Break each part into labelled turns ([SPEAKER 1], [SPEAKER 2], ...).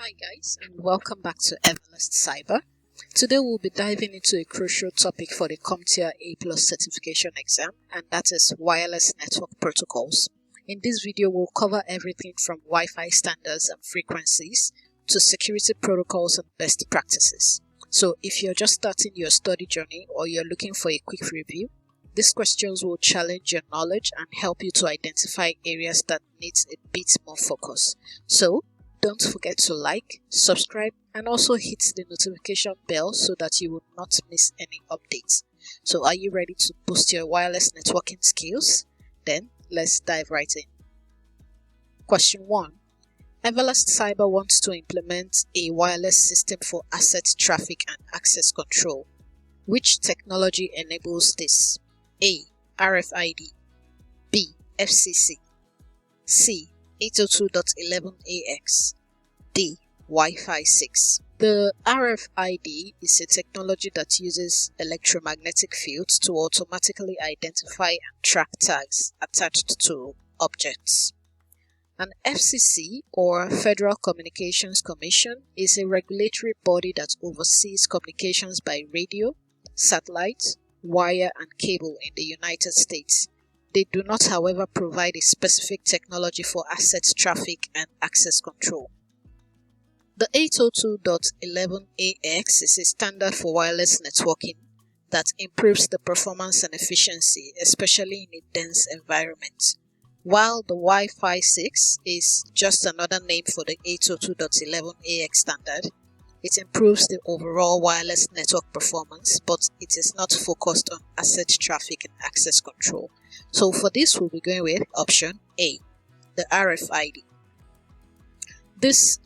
[SPEAKER 1] Hi guys, and welcome back to EverlastCyber. Today we'll be diving into a crucial topic for the CompTIA A+ certification exam, and that is wireless network protocols. In this video we'll cover everything from Wi-Fi standards and frequencies to security protocols and best practices. So if you're just starting your study journey or you're looking for a quick review, these questions will challenge your knowledge and help you to identify areas that need a bit more focus. So don't forget to like, subscribe, and also hit the notification bell so that you will not miss any updates. So are you ready to boost your wireless networking skills? Then let's dive right in. Question 1. EverlastCyber wants to implement a wireless system for asset traffic and access control. Which technology enables this? A. RFID, B. FCC, C. 802.11ax, D. Wi-Fi 6. The RFID is a technology that uses electromagnetic fields to automatically identify and track tags attached to objects. An FCC, or Federal Communications Commission, is a regulatory body that oversees communications by radio, satellite, wire, and cable in the United States. They do not, however, provide a specific technology for asset traffic and access control. The 802.11ax is a standard for wireless networking that improves the performance and efficiency, especially in a dense environment, while the Wi-Fi 6 is just another name for the 802.11ax standard. It improves the overall wireless network performance, but it is not focused on asset traffic and access control. So for this, we'll be going with option A, the RFID. This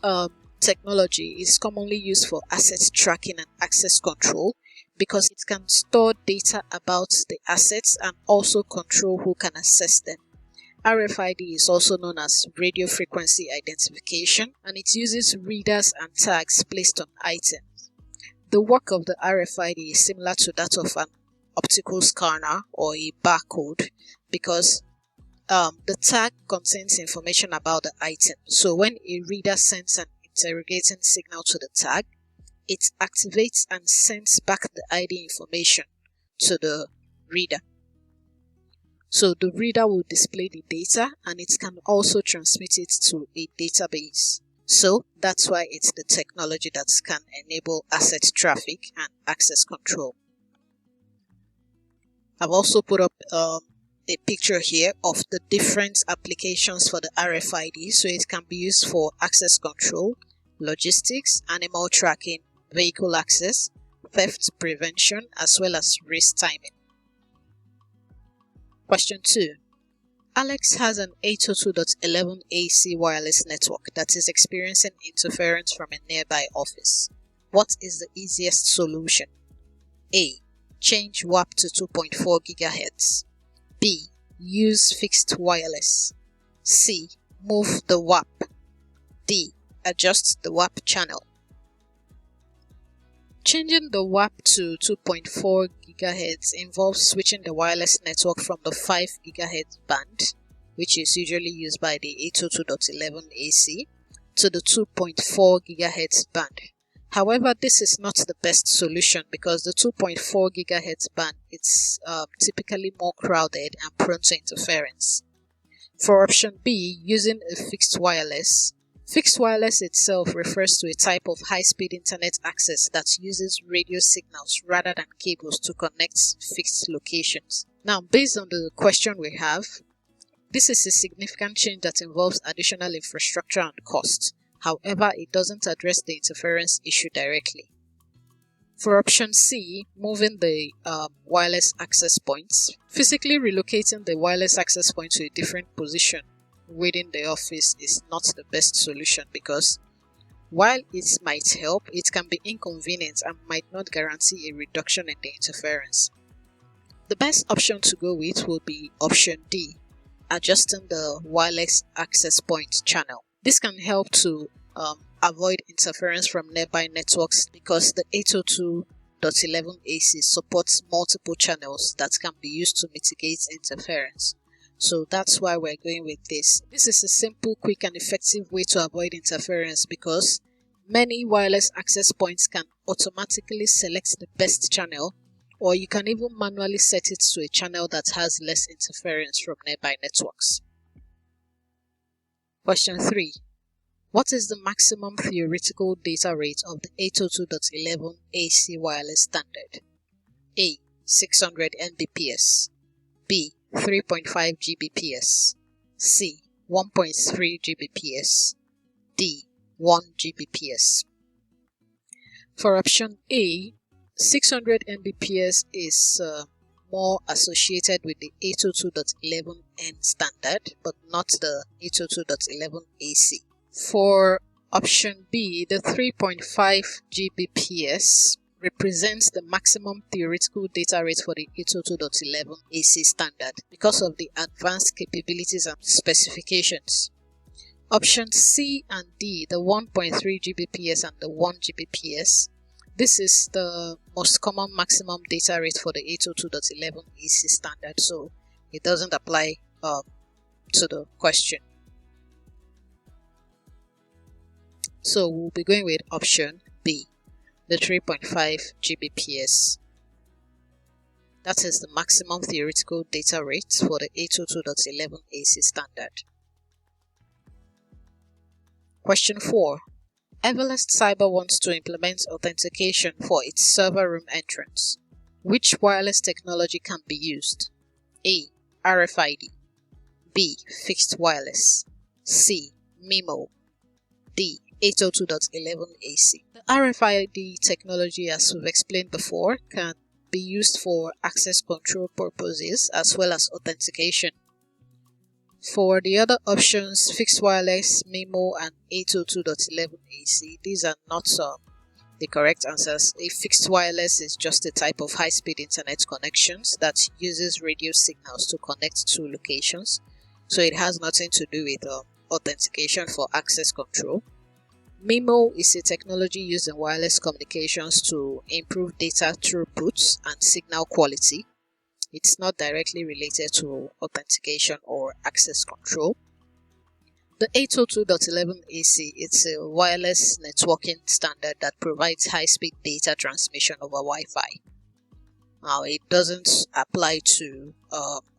[SPEAKER 1] technology is commonly used for asset tracking and access control because it can store data about the assets and also control who can access them. RFID is also known as radio frequency identification, and it uses readers and tags placed on items. The work of the RFID is similar to that of an optical scanner or a barcode because the tag contains information about the item. So when a reader sends an interrogating signal to the tag, it activates and sends back the ID information to the reader. So the reader will display the data and it can also transmit it to a database. So that's why it's the technology that can enable asset traffic and access control. I've also put up a picture here of the different applications for the RFID. So it can be used for access control, logistics, animal tracking, vehicle access, theft prevention, as well as race timing. Question 2. Alex has an 802.11ac wireless network that is experiencing interference from a nearby office. What is the easiest solution? A. Change WAP to 2.4 GHz. B. Use fixed wireless. C. Move the WAP. D. Adjust the WAP channel. Changing the WAP to 2.4 GHz involves switching the wireless network from the 5 GHz band, which is usually used by the 802.11ac, to the 2.4 GHz band. However, this is not the best solution because the 2.4 GHz band is typically more crowded and prone to interference. For option B, using a fixed wireless itself refers to a type of high-speed internet access that uses radio signals rather than cables to connect fixed locations. Now, based on the question we have, this is a significant change that involves additional infrastructure and cost. However, it doesn't address the interference issue directly. For option C, moving the wireless access points, physically relocating the wireless access point to a different position within the office is not the best solution because while it might help, it can be inconvenient and might not guarantee a reduction in the interference. The best option to go with will be option D, adjusting the wireless access point channel. This can help to avoid interference from nearby networks because the 802.11ac supports multiple channels that can be used to mitigate interference. So that's why we're going with this. This is a simple, quick, and effective way to avoid interference because Many wireless access points can automatically select the best channel, or you can even manually set it to a channel that has less interference from nearby networks. Question 3. What is the maximum theoretical data rate of the 802.11 AC wireless standard? A. 600 Mbps, B. 3.5 Gbps, C. 1.3 Gbps, D. 1 Gbps. For option A, 600 Mbps is more associated with the 802.11n standard, but not the 802.11 AC. For option B, the 3.5 Gbps represents the maximum theoretical data rate for the 802.11 AC standard because of the advanced capabilities and specifications. Options C and D, the 1.3 Gbps and the 1 Gbps, this is the most common maximum data rate for the 802.11 AC standard, so it doesn't apply to the question. So we'll be going with option B, the 3.5 Gbps. That is the maximum theoretical data rate for the 802.11 AC standard. Question 4. EverlastCyber wants to implement authentication for its server room entrance. Which wireless technology can be used? A. RFID, B. Fixed wireless, C. MIMO, D. 802.11 AC. The RFID technology, as we've explained before, can be used for access control purposes as well as authentication. For the other options, fixed wireless, MIMO, and 802.11 AC, these are not the correct answers. A fixed wireless is just a type of high-speed internet connections that uses radio signals to connect two locations, so it has nothing to do with authentication for access control. MIMO is a technology used in wireless communications to improve data throughput and signal quality. It's not directly related to authentication or access control. The 802.11 AC is a wireless networking standard that provides high-speed data transmission over Wi-Fi. Now, it doesn't apply to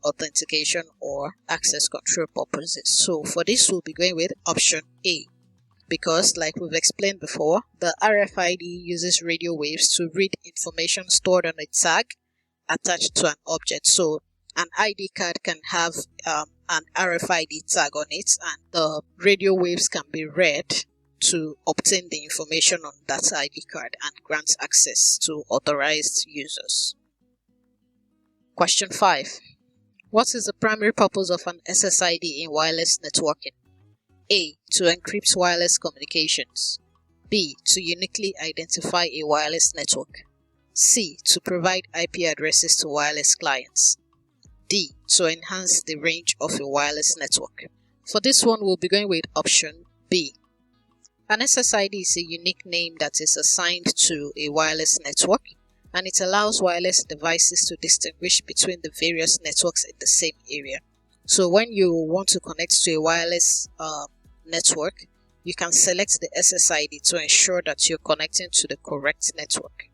[SPEAKER 1] authentication or access control purposes. So for this, we'll be going with option A, because like we've explained before, the RFID uses radio waves to read information stored on a tag attached to an object. So an ID card can have an RFID tag on it, and the radio waves can be read to obtain the information on that ID card and grant access to authorized users. Question 5. What is the primary purpose of an SSID in wireless networking? A. To encrypt wireless communications. B. To uniquely identify a wireless network. C. To provide IP addresses to wireless clients. D. To enhance the range of a wireless network. For this one, we'll be going with option B. An SSID is a unique name that is assigned to a wireless network, and it allows wireless devices to distinguish between the various networks in the same area. So when you want to connect to a wireless network, you can select the SSID to ensure that you're connecting to the correct network.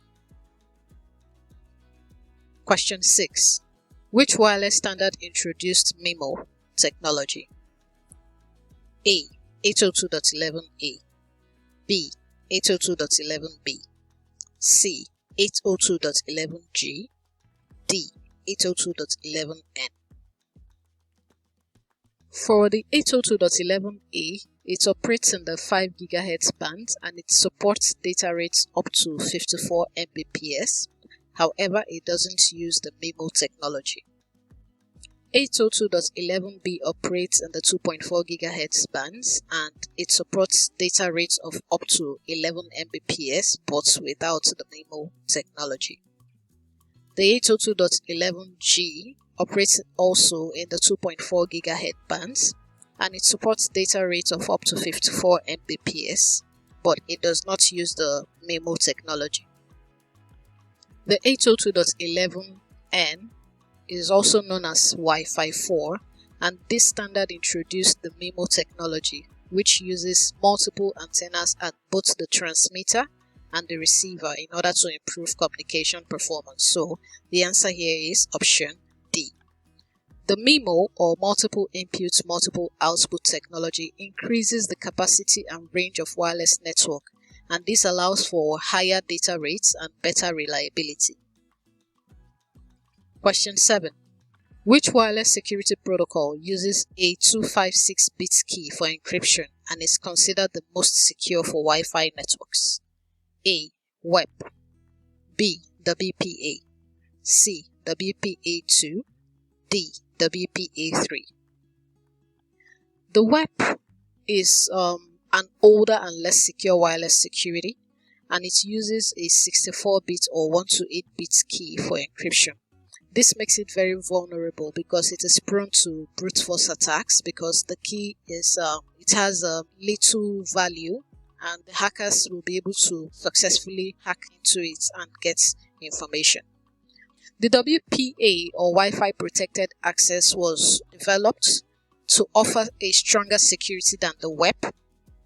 [SPEAKER 1] Question 6. Which wireless standard introduced MIMO technology? A. 802.11a, B. 802.11b, C. 802.11g, D. 802.11n. For the 802.11a, it operates in the 5 GHz band and it supports data rates up to 54 Mbps. However, it doesn't use the MIMO technology. 802.11b operates in the 2.4 GHz bands and it supports data rates of up to 11 Mbps but without the MIMO technology. The 802.11g operates also in the 2.4 GHz bands and it supports data rates of up to 54 Mbps, but it does not use the MIMO technology. The 802.11n is also known as Wi-Fi 4, and this standard introduced the MIMO technology which uses multiple antennas at both the transmitter and the receiver in order to improve communication performance. So the answer here is option D. The MIMO, or multiple input, multiple output technology, increases the capacity and range of wireless network, and this allows for higher data rates and better reliability. Question 7. Which wireless security protocol uses a 256-bit key for encryption and is considered the most secure for Wi-Fi networks? A. WEP, B. WPA, C. WPA2, D. WPA3. The WEP is an older and less secure wireless security, and it uses a 64-bit or 128-bit key for encryption. This makes it very vulnerable because it is prone to brute force attacks, because the key is it has little value, and the hackers will be able to successfully hack into it and get information. The WPA, or Wi-Fi Protected Access, was developed to offer a stronger security than the WEP.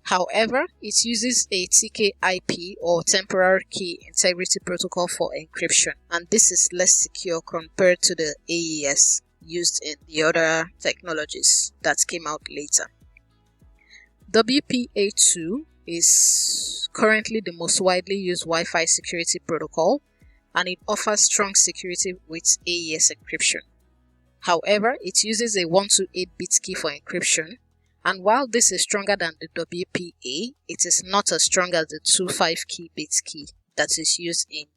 [SPEAKER 1] However, it uses a TKIP, or Temporary Key Integrity Protocol, for encryption, and this is less secure compared to the AES used in the other technologies that came out later. WPA2 is currently the most widely used Wi-Fi security protocol, and it offers strong security with AES encryption. However, it uses a 128-bit key for encryption, and while this is stronger than the WPA, it is not as strong as the 25-bit key that is used in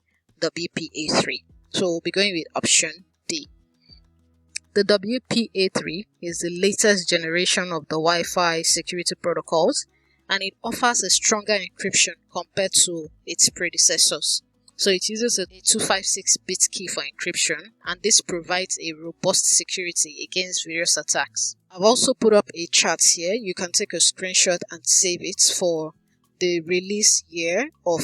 [SPEAKER 1] WPA3. So we'll be going with option D. The WPA3 is the latest generation of the Wi-Fi security protocols, and it offers a stronger encryption compared to its predecessors. So it uses a 256-bit key for encryption, and this provides a robust security against various attacks. I've also put up a chart here. You can take a screenshot and save it for the release year of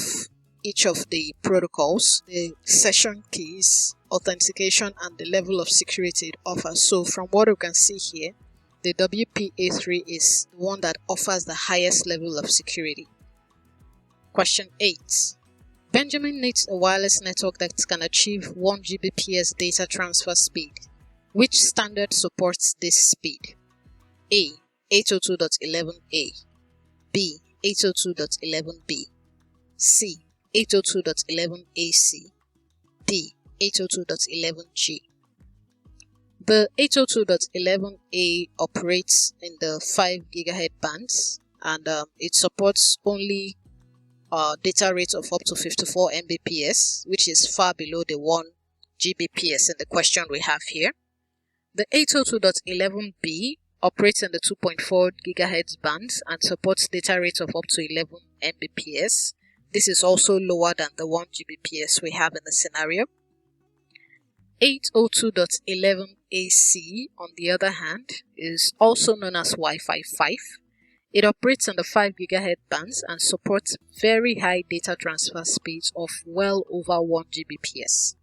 [SPEAKER 1] each of the protocols, the session keys, authentication, and the level of security it offers. So from what you can see here, the WPA3 is the one that offers the highest level of security. Question 8. Benjamin needs a wireless network that can achieve 1 Gbps data transfer speed. Which standard supports this speed? A. 802.11a, B. 802.11b, C. 802.11ac, D. 802.11g. The 802.11a operates in the 5 GHz bands, and it supports only data rate of up to 54 Mbps, which is far below the 1 Gbps in the question we have here. The 802.11b operates in the 2.4 GHz bands and supports data rate of up to 11 Mbps. This is also lower than the 1 Gbps we have in the scenario. 802.11ac, on the other hand, is also known as Wi-Fi 5. It operates on the 5 GHz bands and supports very high data transfer speeds of well over 1 Gbps.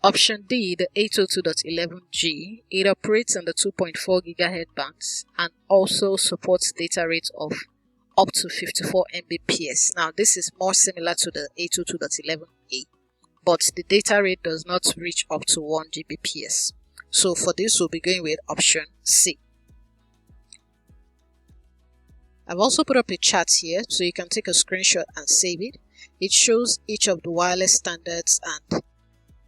[SPEAKER 1] Option D, the 802.11g, it operates on the 2.4 GHz bands and also supports data rates of up to 54 Mbps. Now, this is more similar to the 802.11a, but the data rate does not reach up to 1 Gbps. So for this, we'll be going with option C. I've also put up a chart here, so you can take a screenshot and save it. It shows each of the wireless standards and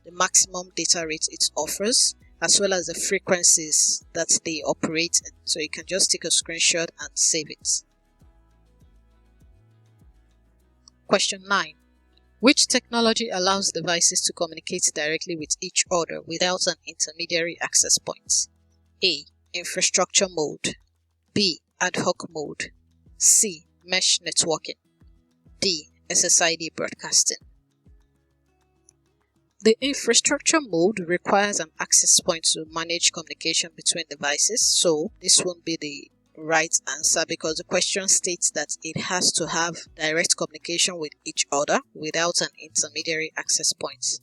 [SPEAKER 1] the maximum data rate it offers, as well as the frequencies that they operate in. So you can just take a screenshot and save it. Question 9. Which technology allows devices to communicate directly with each other without an intermediary access point? A. Infrastructure mode, B. Ad hoc mode, C. Mesh networking, D. SSID broadcasting. The infrastructure mode requires an access point to manage communication between devices, so this won't be the right answer because the question states that it has to have direct communication with each other without an intermediary access point.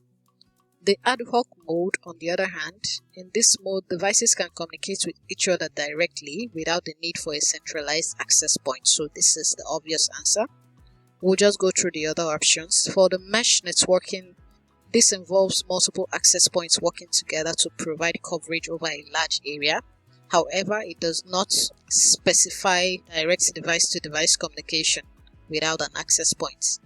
[SPEAKER 1] The ad hoc mode, on the other hand, in this mode, devices can communicate with each other directly without the need for a centralized access point. So this is the obvious answer. We'll just go through the other options. For the mesh networking, this involves multiple access points working together to provide coverage over a large area. However, it does not specify direct device-to-device communication without an access point.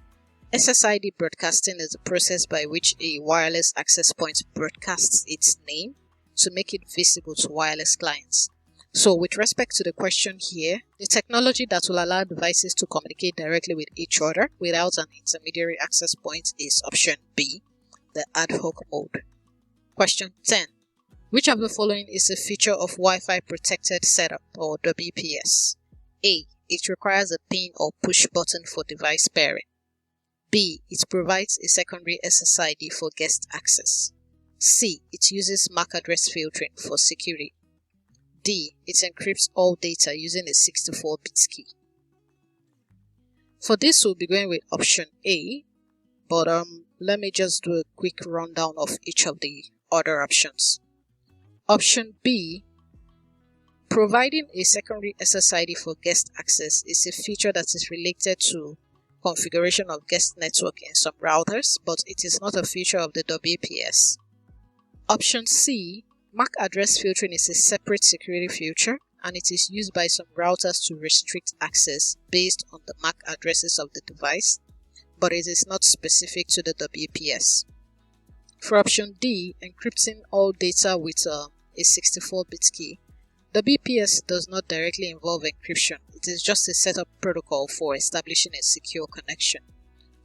[SPEAKER 1] SSID broadcasting is the process by which a wireless access point broadcasts its name to make it visible to wireless clients. So with respect to the question here, the technology that will allow devices to communicate directly with each other without an intermediary access point is option B, the ad hoc mode. Question 10. Which of the following is a feature of Wi-Fi protected setup or WPS? A. It requires a pin or push button for device pairing. B. It provides a secondary SSID for guest access. C. It uses MAC address filtering for security. D. It encrypts all data using a 64-bit key. For this, we'll be going with option A, but let me just do a quick rundown of each of the other options. Option B, providing a secondary SSID for guest access is a feature that is related to configuration of guest network in some routers, but it is not a feature of the WPS. Option C, MAC address filtering is a separate security feature and it is used by some routers to restrict access based on the MAC addresses of the device, but it is not specific to the WPS. For option D, encrypting all data with a 64-bit key, WPS does not directly involve encryption. It is just a setup protocol for establishing a secure connection.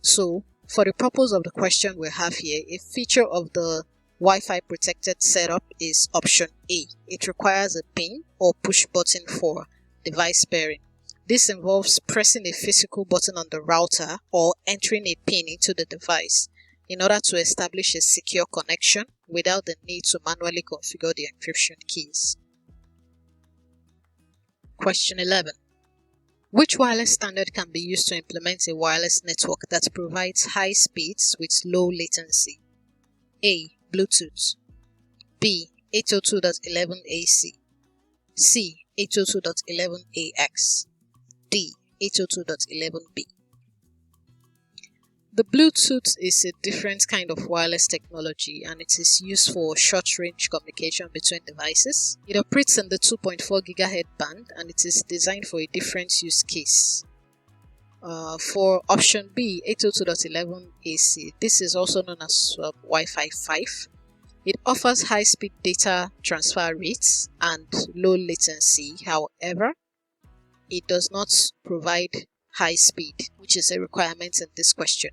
[SPEAKER 1] So, for the purpose of the question we have here, a feature of the Wi-Fi protected setup is option A. It requires a pin or push button for device pairing. This involves pressing a physical button on the router or entering a pin into the device in order to establish a secure connection without the need to manually configure the encryption keys. Question 11. Which wireless standard can be used to implement a wireless network that provides high speeds with low latency? A. Bluetooth. B. 802.11ac. C. 802.11ax. D. 802.11b. The Bluetooth is a different kind of wireless technology and it is used for short-range communication between devices. It operates in the 2.4 GHz band and it is designed for a different use case. For option B, 802.11ac, this is also known as Wi-Fi 5. It offers high-speed data transfer rates and low latency. However, it does not provide high speed, which is a requirement in this question.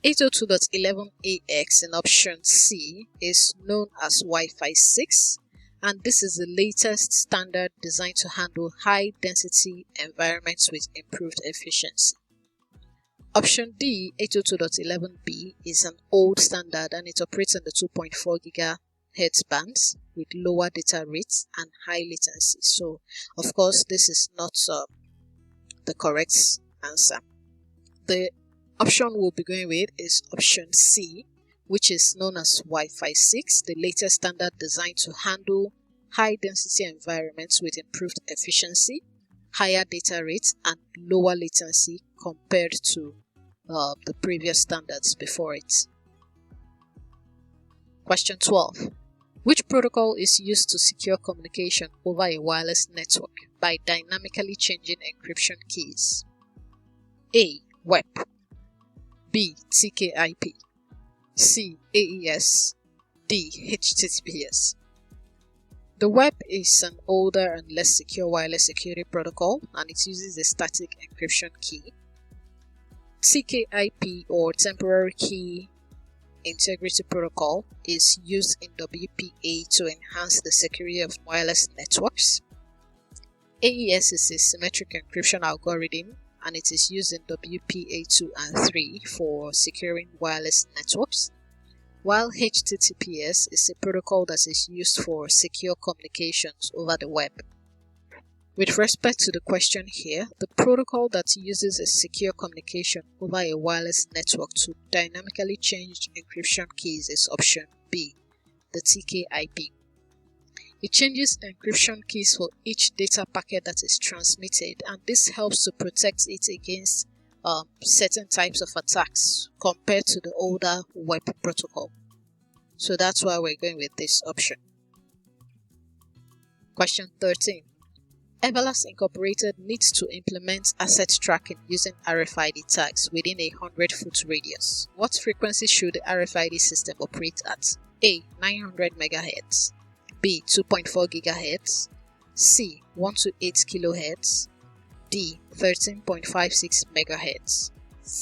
[SPEAKER 1] 802.11ax in option C is known as Wi-Fi 6, and this is the latest standard designed to handle high-density environments with improved efficiency. Option D, 802.11b, is an old standard and it operates in the 2.4 GHz bands with lower data rates and high latency. So, of course, this is not the correct answer. The option we'll be going with is option C, which is known as Wi-Fi 6, the latest standard designed to handle high-density environments with improved efficiency, higher data rates, and lower latency compared to the previous standards before it. Question 12. Which protocol is used to secure communication over a wireless network by dynamically changing encryption keys? A. WEP. B. TKIP. C. AES. D. HTTPS. The WEP is an older and less secure wireless security protocol and it uses a static encryption key. TKIP, or Temporary Key Integrity Protocol, is used in WPA to enhance the security of wireless networks. AES is a symmetric encryption algorithm and it is used in WPA 2 and 3 for securing wireless networks, while HTTPS is a protocol that is used for secure communications over the web. With respect to the question here, the protocol that uses a secure communication over a wireless network to dynamically change encryption keys is option B, the TKIP. It changes encryption keys for each data packet that is transmitted, and this helps to protect it against certain types of attacks compared to the older web protocol. So that's why we're going with this option. Question 13. Everlast Incorporated needs to implement asset tracking using RFID tags within a 100-foot radius. What frequency should the RFID system operate at? A. 900 MHz, B. 2.4 GHz, C. 1 to 8 kHz, D. 13.56 MHz.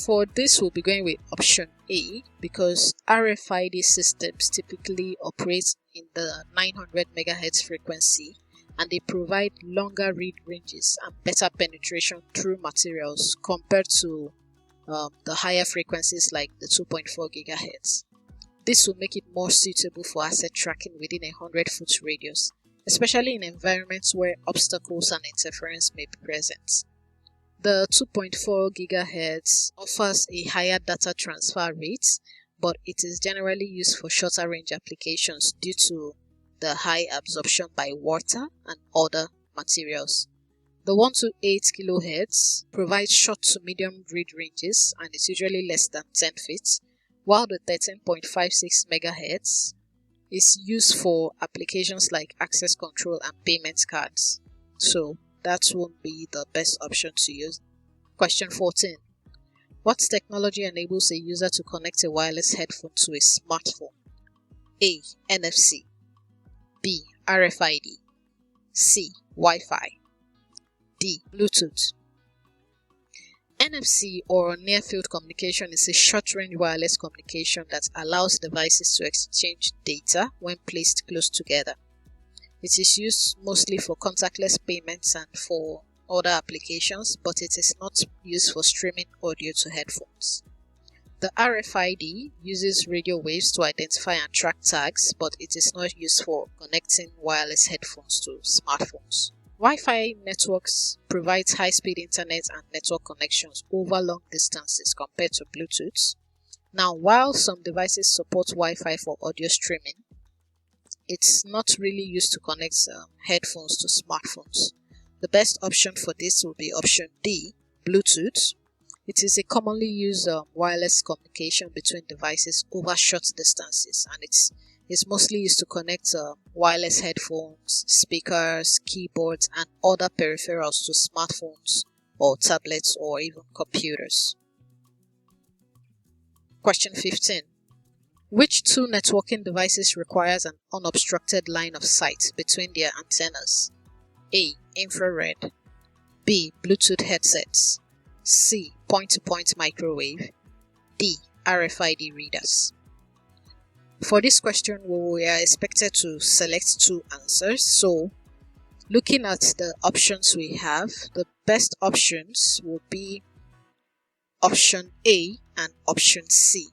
[SPEAKER 1] For this, we'll be going with option A because RFID systems typically operate in the 900 MHz frequency, and they provide longer read ranges and better penetration through materials compared to the higher frequencies like the 2.4 GHz. This will make it more suitable for asset tracking within a 100-foot radius, especially in environments where obstacles and interference may be present. The 2.4 GHz offers a higher data transfer rate, but it is generally used for shorter range applications due to the high absorption by water and other materials. The 1 to 8 kHz provides short to medium read ranges and is usually less than 10 feet, while the 13.56 MHz is used for applications like access control and payment cards. So that won't be the best option to use. Question 14. What technology enables a user to connect a wireless headphone to a smartphone? A. NFC, B. RFID, C. Wi-Fi, D. Bluetooth. NFC or near-field communication is a short-range wireless communication that allows devices to exchange data when placed close together. It is used mostly for contactless payments and for other applications, but it is not used for streaming audio to headphones. The RFID uses radio waves to identify and track tags, but it is not used for connecting wireless headphones to smartphones. Wi-Fi networks provide high-speed internet and network connections over long distances compared to Bluetooth. Now, while some devices support Wi-Fi for audio streaming, it's not really used to connect headphones to smartphones. The best option for this will be option D, Bluetooth. It is a commonly used wireless communication between devices over short distances, and it's mostly used to connect wireless headphones, speakers, keyboards, and other peripherals to smartphones or tablets or even computers. Question 15. Which two networking devices requires an unobstructed line of sight between their antennas? A. Infrared, B. Bluetooth headsets, C. Point-to-point microwave, D. RFID readers. For this question, we are expected to select two answers. So, looking at the options we have, the best options will be option A and option C.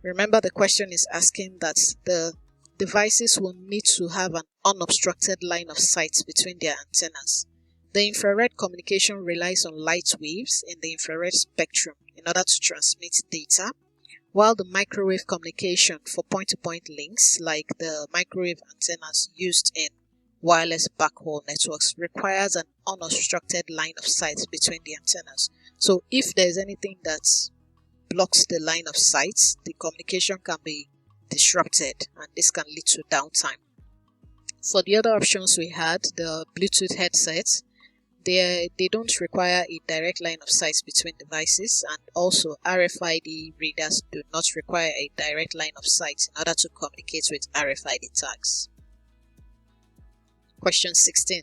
[SPEAKER 1] Remember, the question is asking that the devices will need to have an unobstructed line of sight between their antennas. The infrared communication relies on light waves in the infrared spectrum in order to transmit data, while the microwave communication for point-to-point links, like the microwave antennas used in wireless backhaul networks, requires an unobstructed line of sight between the antennas. So if there's anything that blocks the line of sight, the communication can be disrupted, and this can lead to downtime. For the other options we had, the Bluetooth headsets, they don't require a direct line of sight between devices, and also RFID readers do not require a direct line of sight in order to communicate with RFID tags. Question 16.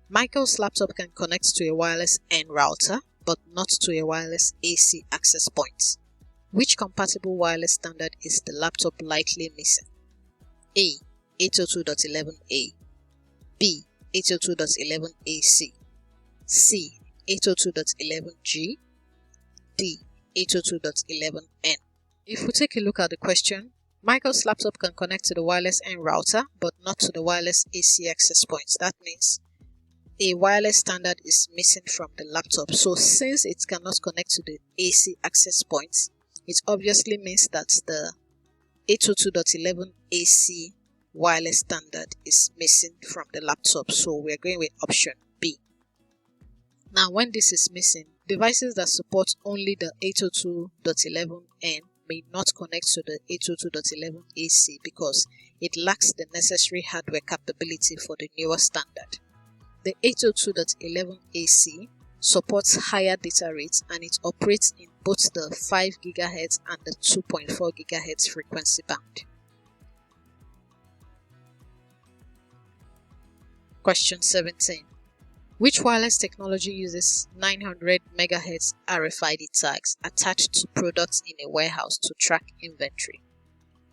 [SPEAKER 1] Michael's laptop can connect to a wireless N router, but not to a wireless AC access point. Which compatible wireless standard is the laptop likely missing? A. 802.11a, B. 802.11ac, C. 802.11g, D. 802.11n. If we take a look at the question, Michael's laptop can connect to the wireless N router, but not to the wireless AC access point. That means a wireless standard is missing from the laptop. So since it cannot connect to the AC access points, it obviously means that the 802.11 AC wireless standard is missing from the laptop. So we're going with option B. Now, when this is missing, devices that support only the 802.11n may not connect to the 802.11 AC because it lacks the necessary hardware capability for the newer standard. The 802.11 AC supports higher data rates and it operates in both the 5 GHz and the 2.4 GHz frequency band. Question 17. Which wireless technology uses 900 MHz RFID tags attached to products in a warehouse to track inventory?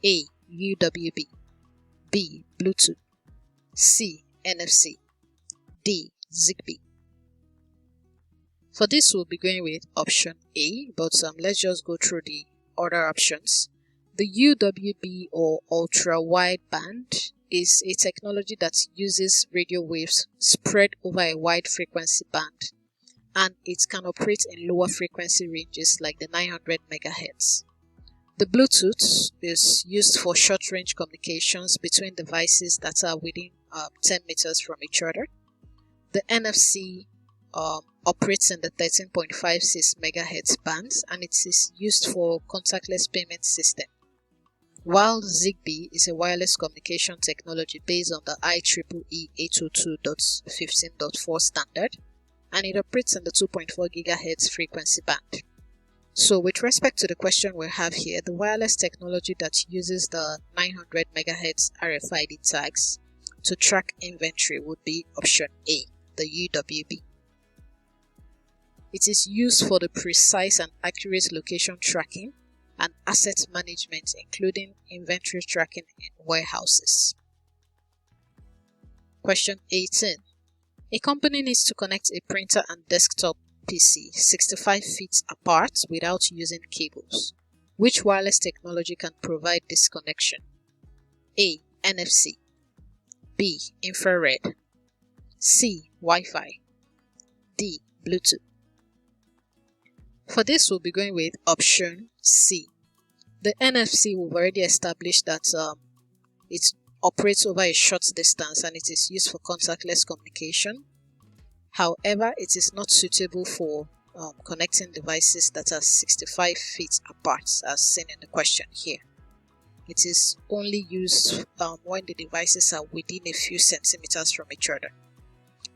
[SPEAKER 1] A. UWB, B. Bluetooth, C. NFC, D. ZigBee. For this, we'll be going with option A, but let's just go through the other options. The UWB, or ultra wideband, is a technology that uses radio waves spread over a wide frequency band, and it can operate in lower frequency ranges like the 900 MHz. The Bluetooth is used for short-range communications between devices that are within 10 meters from each other. The NFC operates in the 13.56 MHz bands, and it is used for contactless payment system. While ZigBee is a wireless communication technology based on the IEEE 802.15.4 standard, and it operates in the 2.4 GHz frequency band. So with respect to the question we have here, the wireless technology that uses the 900 MHz RFID tags to track inventory would be option A, the UWB. It is used for the precise and accurate location tracking and asset management, including inventory tracking in warehouses. Question 18. A company needs to connect a printer and desktop PC 65 feet apart without using cables. Which wireless technology can provide this connection? A. NFC, B. Infrared, C. Wi-Fi, D. Bluetooth. For this, we'll be going with option C. The NFC, we've already established that it operates over a short distance and it is used for contactless communication. However, it is not suitable for connecting devices that are 65 feet apart, as seen in the question here. It is only used when the devices are within a few centimeters from each other.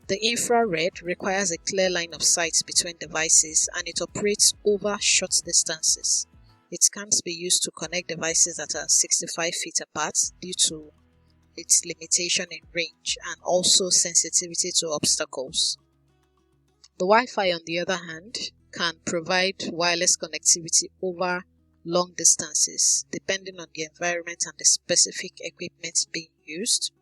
[SPEAKER 1] The infrared requires a clear line of sight between devices and it operates over short distances. It can't be used to connect devices that are 65 feet apart due to its limitation in range and also sensitivity to obstacles. The Wi-Fi, on the other hand, can provide wireless connectivity over long distances depending on the environment and the specific equipment being used,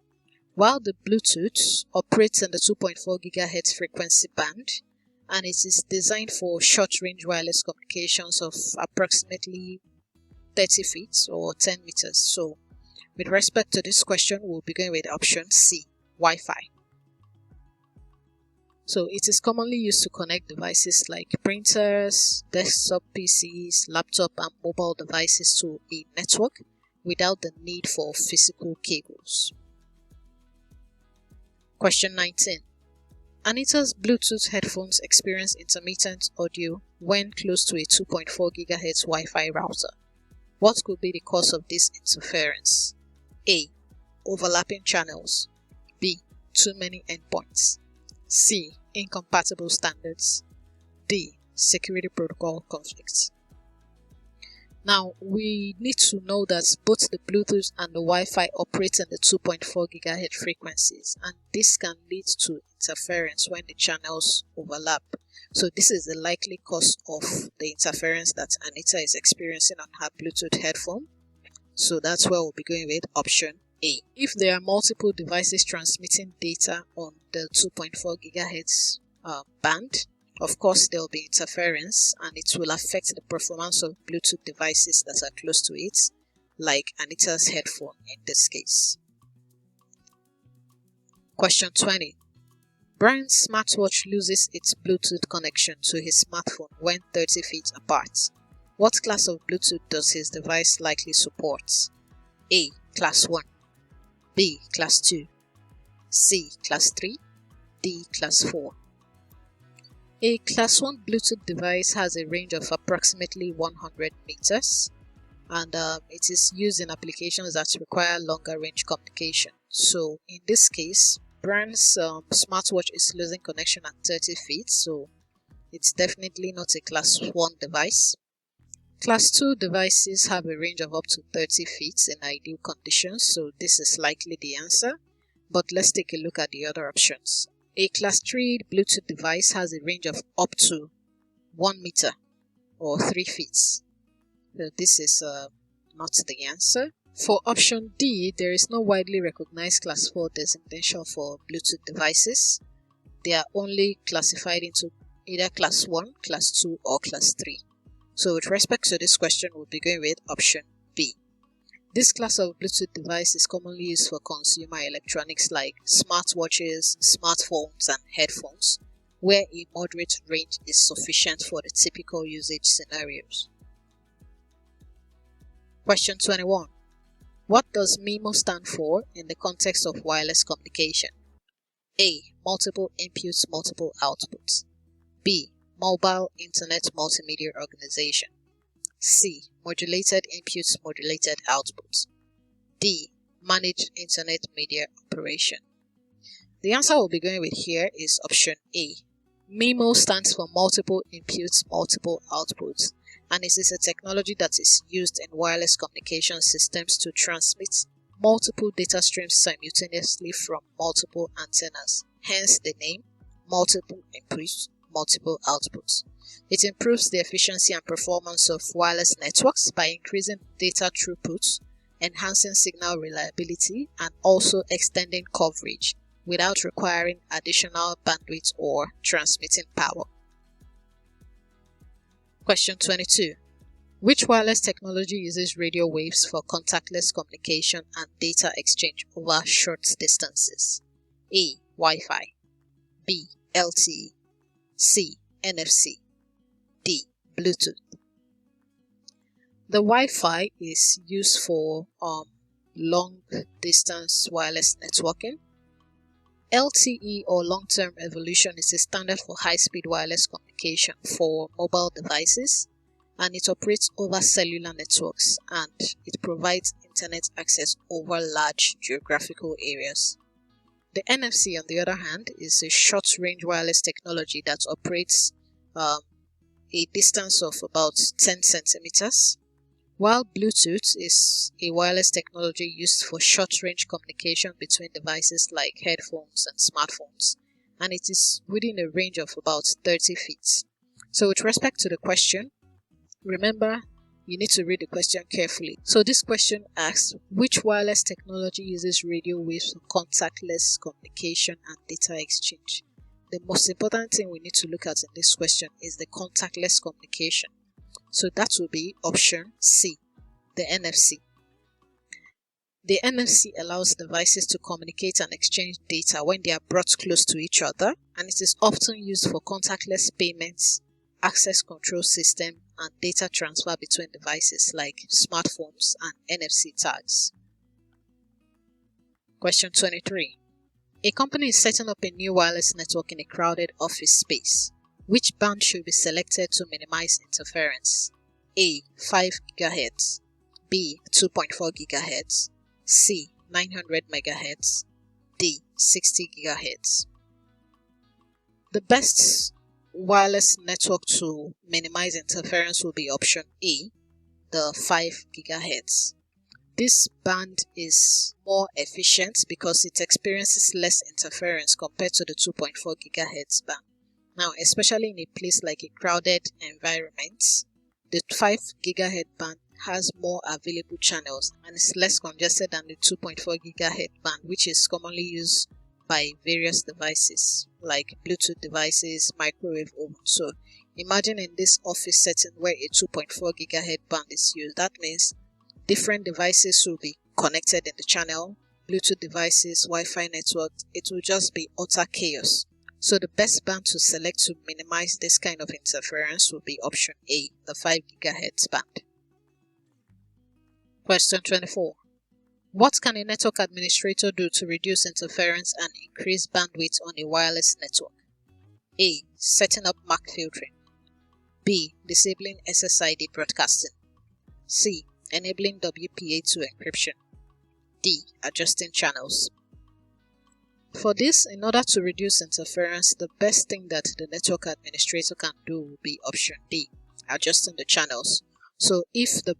[SPEAKER 1] while the Bluetooth operates in the 2.4 GHz frequency band and it is designed for short-range wireless communications of approximately 30 feet or 10 meters. So with respect to this question, we'll be going with option C, Wi-Fi. So it is commonly used to connect devices like printers, desktop PCs, laptop and mobile devices to a network without the need for physical cables. Question 19. Anita's Bluetooth headphones experience intermittent audio when close to a 2.4 GHz Wi-Fi router. What could be the cause of this interference? A. Overlapping channels, B. Too many endpoints, C. Incompatible standards, D. Security protocol conflicts. Now, we need to know that both the Bluetooth and the Wi-Fi operate in the 2.4 GHz frequencies, and this can lead to interference when the channels overlap. So this is the likely cause of the interference that Anita is experiencing on her Bluetooth headphone. So that's where we'll be going with option A. If there are multiple devices transmitting data on the 2.4 GHz band, of course there will be interference and it will affect the performance of Bluetooth devices that are close to it, like Anita's headphone in this case. Question 20. Brian's smartwatch loses its Bluetooth connection to his smartphone when 30 feet apart. What class of Bluetooth does his device likely support? A. Class 1, B. Class 2, C. Class 3, D. Class 4. A Class 1 Bluetooth device has a range of approximately 100 meters, and it is used in applications that require longer range communication. So in this case, Brian's smartwatch is losing connection at 30 feet, so it's definitely not a Class 1 device. Class 2 devices have a range of up to 30 feet in ideal conditions, so this is likely the answer. But let's take a look at the other options. A Class 3 Bluetooth device has a range of up to 1 meter or 3 feet. So this is not the answer. For option D, there is no widely recognized Class 4 designation for Bluetooth devices. They are only classified into either Class 1, Class 2, or Class 3. So with respect to this question, we'll be going with option B. This class of Bluetooth device is commonly used for consumer electronics like smartwatches, smartphones, and headphones, where a moderate range is sufficient for the typical usage scenarios. Question 21. What does MIMO stand for in the context of wireless communication? A. Multiple inputs, multiple outputs. B. Mobile Internet Multimedia Organization. C. Modulated inputs, modulated outputs. D. Managed Internet Media Operation. The answer we'll be going with here is option A. MIMO stands for multiple inputs, multiple outputs, and it is a technology that is used in wireless communication systems to transmit multiple data streams simultaneously from multiple antennas, hence the name multiple inputs, multiple outputs. It improves the efficiency and performance of wireless networks by increasing data throughput, enhancing signal reliability, and also extending coverage without requiring additional bandwidth or transmitting power. Question 22. Which wireless technology uses radio waves for contactless communication and data exchange over short distances? A. Wi-Fi. B. LTE. C. NFC. D. Bluetooth. The Wi-Fi is used for long distance wireless networking. LTE or long-term evolution is a standard for high-speed wireless communication for mobile devices, and it operates over cellular networks and it provides internet access over large geographical areas. The NFC, on the other hand, is a short-range wireless technology that operates a distance of about 10 centimeters, while Bluetooth is a wireless technology used for short-range communication between devices like headphones and smartphones, and it is within a range of about 30 feet. So with respect to the question, remember, you need to read the question carefully. So this question asks, which wireless technology uses radio waves for contactless communication and data exchange? The most important thing we need to look at in this question is the contactless communication. So that will be option C, the NFC. The NFC allows devices to communicate and exchange data when they are brought close to each other, and it is often used for contactless payments, access control system, and data transfer between devices like smartphones and NFC tags. Question 23. A company is setting up a new wireless network in a crowded office space. Which band should be selected to minimize interference? A. 5 GHz, B. 2.4 GHz, C. 900 MHz, D. 60 GHz. The best wireless network to minimize interference will be option A, the 5 GHz. This band is more efficient because it experiences less interference compared to the 2.4 GHz band. Now, especially in a place like a crowded environment, the 5 GHz band has more available channels and is less congested than the 2.4 GHz band, which is commonly used by various devices like Bluetooth devices, microwave ovens. So imagine in this office setting where a 2.4 GHz band is used. That means different devices will be connected in the channel, Bluetooth devices, Wi-Fi network. It will just be utter chaos. So the best band to select to minimize this kind of interference will be option A, the 5 GHz band. Question 24. What can a network administrator do to reduce interference and increase bandwidth on a wireless network? A. Setting up MAC filtering. B. Disabling SSID broadcasting. C. Enabling WPA2 encryption. D. Adjusting channels. For this, in order to reduce interference, the best thing that the network administrator can do will be option D, adjusting the channels. So if the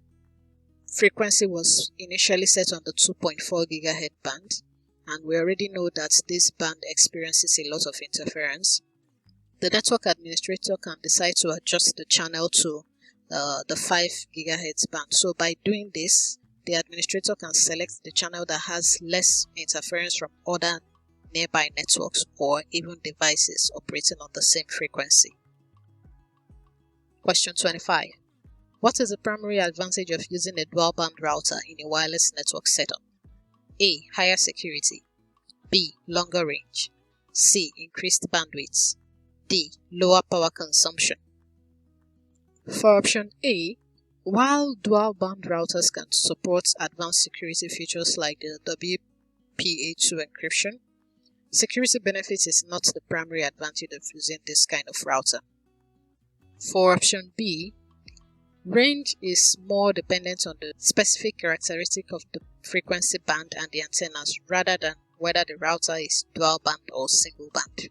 [SPEAKER 1] frequency was initially set on the 2.4 GHz band, and we already know that this band experiences a lot of interference, the network administrator can decide to adjust the channel to the 5 GHz band. So by doing this, the administrator can select the channel that has less interference from other nearby networks or even devices operating on the same frequency. Question 25. What is the primary advantage of using a dual band router in a wireless network setup? A. Higher security. B. Longer range. C. Increased bandwidth. D. Lower power consumption. For option A, while dual band routers can support advanced security features like the WPA2 encryption, security benefits is not the primary advantage of using this kind of router. For option B, range is more dependent on the specific characteristic of the frequency band and the antennas rather than whether the router is dual band or single band.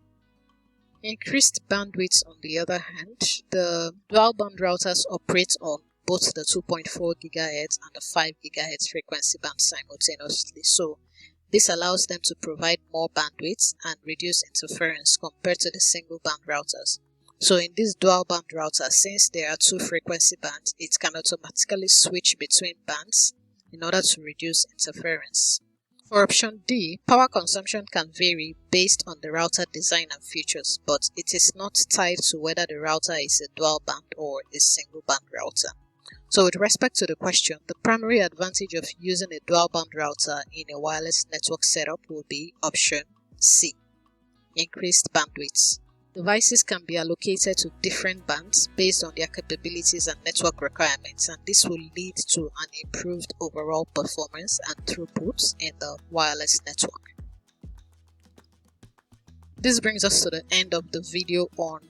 [SPEAKER 1] Increased bandwidth, on the other hand, the dual band routers operate on both the 2.4 GHz and the 5 GHz frequency band simultaneously, so this allows them to provide more bandwidth and reduce interference compared to the single band routers. So in this dual band router, since there are two frequency bands, it can automatically switch between bands in order to reduce interference. For option D, power consumption can vary based on the router design and features, but it is not tied to whether the router is a dual band or a single band router. So with respect to the question, the primary advantage of using a dual band router in a wireless network setup will be option C, increased bandwidth. Devices can be allocated to different bands based on their capabilities and network requirements, and this will lead to an improved overall performance and throughput in the wireless network. This brings us to the end of the video on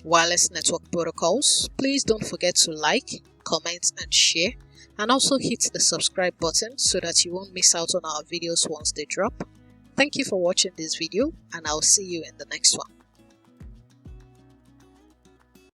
[SPEAKER 1] wireless network protocols. Please don't forget to like, comment and share, and also hit the subscribe button so that you won't miss out on our videos once they drop. Thank you for watching this video, and I'll see you in the next one.